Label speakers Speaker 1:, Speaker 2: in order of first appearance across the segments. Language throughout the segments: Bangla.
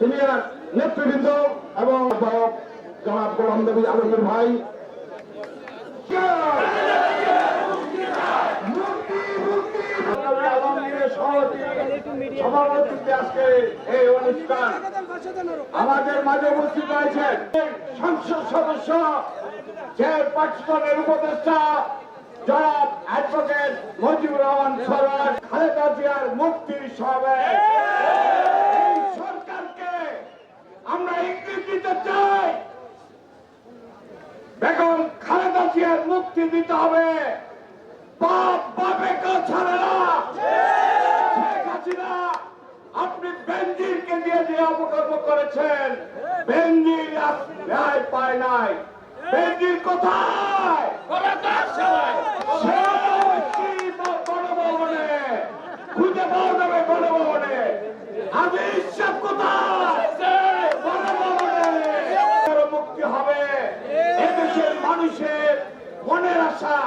Speaker 1: সিনিয়র নেতৃবৃন্দ এবং জনাব গোলাম নবী আলমগীর ভাই, সভাপতিত্বে আজকে এই অনুষ্ঠান আমাদের মাঝে উপস্থিত রয়েছেন সংসদ সদস্য চেয়ারপারসনের উপদেষ্টা জনাব অ্যাডভোকেট মুজিবুর রহমান সরোয়ার। খালেদা জিয়ার মুক্তির সমাবেশ এই সরকারকে আমরা ইঙ্গিত দিতে চাই, বেগম খালেদা জিয়ার মুক্তি দিতে হবে। বাপ বাপে কেউ ছাড়ে না। শেখ হাসিনা আপনি বেনজিরকে দিয়ে যে অপকর্ম করেছেন, বেনজির ন্যায় পায় নাই। বেনজির কোথায়? গণভবনে খুঁজে পাওয়া যাবে, গণভবনে। আমি ইসলাম কোথায়? গণভবনে মুক্তি হবে। এদেশের মানুষের মনের আশা,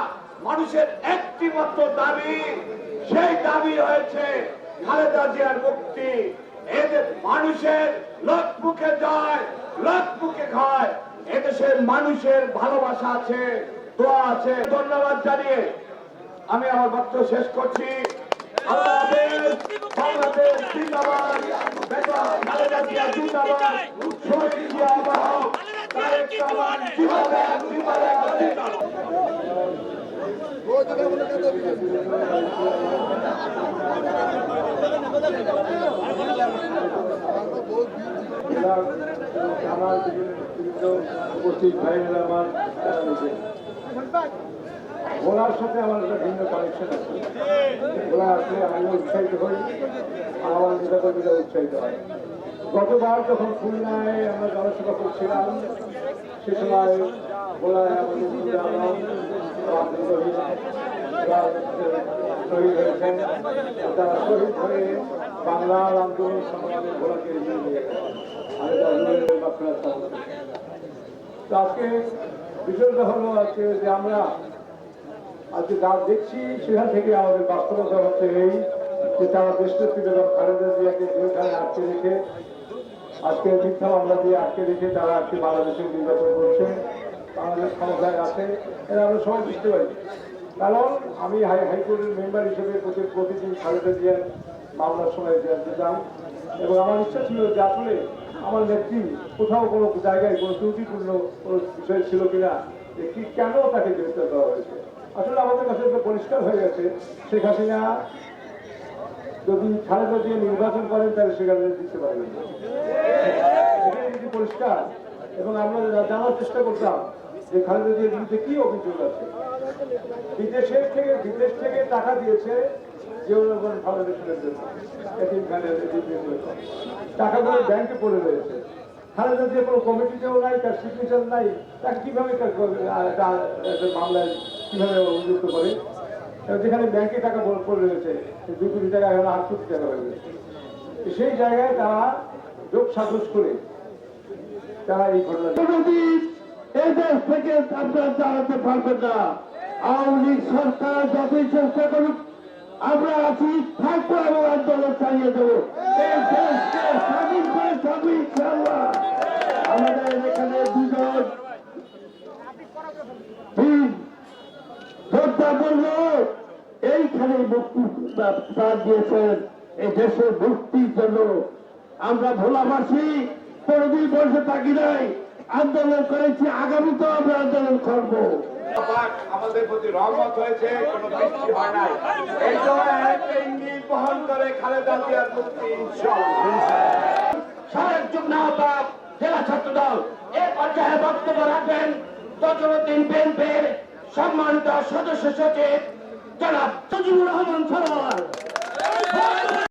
Speaker 1: মানুষের একটি মাত্র দাবি, সেই দাবি হয়েছে খালেদা জিয়ার মুক্তি। এদের মানুষের লোক মুখে যায়, লোক মুখে খায়। এদেশের মানুষের ভালোবাসা আছে, দোয়া আছে। ধন্যবাদ জানিয়ে আমি আমার বক্তব্য শেষ করছি। আল্লাহ হাফেজ। বাংলাদেশ জিন্দাবাদ। বেগম খালেদা জিয়া জিন্দাবাদ। শহীদ জিয়া আবাহক তারেক রহমান জিন্দাবাদ, জিন্দাবাদ, জিন্দাবাদ। আমার উপস্থিত ভাইয়েরা, আমার ভোলার সাথে আমার একটা ভিন্ন কানেকশন আছে। ভোলা আসলে আমি উৎসাহিত হই, আমার নেতাকর্মীরা উৎসাহিত হয়। গতবার যখন খুলনায় আমরা জনসভা করছিলাম, সে সময় ভোলায় আমাদের শহীদ হয়েছেন। তারা শহীদ হয়ে বাংলার আন্দোলন সংগ্রামে ভোলাকে এগিয়ে নিয়ে তো আজকে বিষয়টা হলো আজকে যে আমরা আজকে যা দেখছি সেখান থেকে আমাদের বাস্তবতা হচ্ছে এই যে তারা দেশনেত্রী বেগম খালেদা জিয়াকে জেলখানে আটকে রেখে, আজকে মিথ্যা মামলা দিয়ে আটকে রেখে তারা আজকে বাংলাদেশের নির্বাচন করছে, বাংলাদেশ ক্ষমতায় আছে। এটা আমরা সবাই বুঝতে পারি। কারণ আমি হাইকোর্টের মেম্বার হিসেবে প্রতিদিন খালেদা জিয়ার মামলার সময় যেতাম এবং আমার ইচ্ছা ছিল যে আসলে আমার নেত্রী কোথাও কোনো জায়গায় কোনো ত্রুটিপূর্ণ কোনো বিষয় ছিল কিনা, কি কেন তাকে গ্রেফতার করা হয়েছে। আসলে আমাদের কাছে একটা পরিষ্কার হয়ে গেছে, শেখ হাসিনা যদি খালেদা জিয়া নির্বাচন করেন তাহলে সেখানে দিতে পারবেন না, এটাই যদি পরিষ্কার। এবং আমরা জানার চেষ্টা করতাম যে খালেদা জিয়ার বিরুদ্ধে কি অভিযোগ আছে। বিদেশ থেকে টাকা দিয়েছে ফাউন্ডেশনের জন্য, টাকাগুলো ব্যাংকে পড়ে রয়েছে। খালেদা জিয়া কোনো কমিটিতেও নাই, তার সিগনেচার নাই, তাকে কিভাবে মামলায় কিভাবে অভিযুক্ত করে, যেখানে ব্যাংকে টাকা পড়ে রয়েছে 2 কোটি টাকা, এখন 8 কোটি টাকা হয়ে গেছে। সেই জায়গায় তারা যোগ সাজস করে তারা এই ঘটনা এই দেশ থেকে আপনারা দাঁড়াতে পারবেন না। আওয়ামী লীগ সরকার যতই চেষ্টা করুক আমরা আছি, থাকবো এবং আন্দোলন চালিয়ে দেবো। এই দেশকে স্বাধীন করে থাকবো ইনশাআল্লাহ। আমাদের এখানে 2 জন যোদ্ধা বলল এইখানে মুক্তি প্রাণ দিয়েছেন এই দেশের মুক্তির জন্য। আমরা ভোলাবাসী কোনদিন বসে থাকি নাই, আন্দোলন করেছি, আগামীতেও আমরা আন্দোলন করবো। আমাদের প্রতি রহমত হয়েছে, কোনো বৃষ্টি হয় নাই। এই সময় একটা ইঙ্গিত বহন করে খালেদা জিয়ার মুক্তি সারের যুগ্ম আহ্বায়ক জেলা ছাত্র দল এ পর্যায়ে বক্তব্য রাখবেন তজরুদ্দিন বিএনপির সম্মানিত সদস্য সচিব জনাব মুজিবুর রহমান সরোয়ার।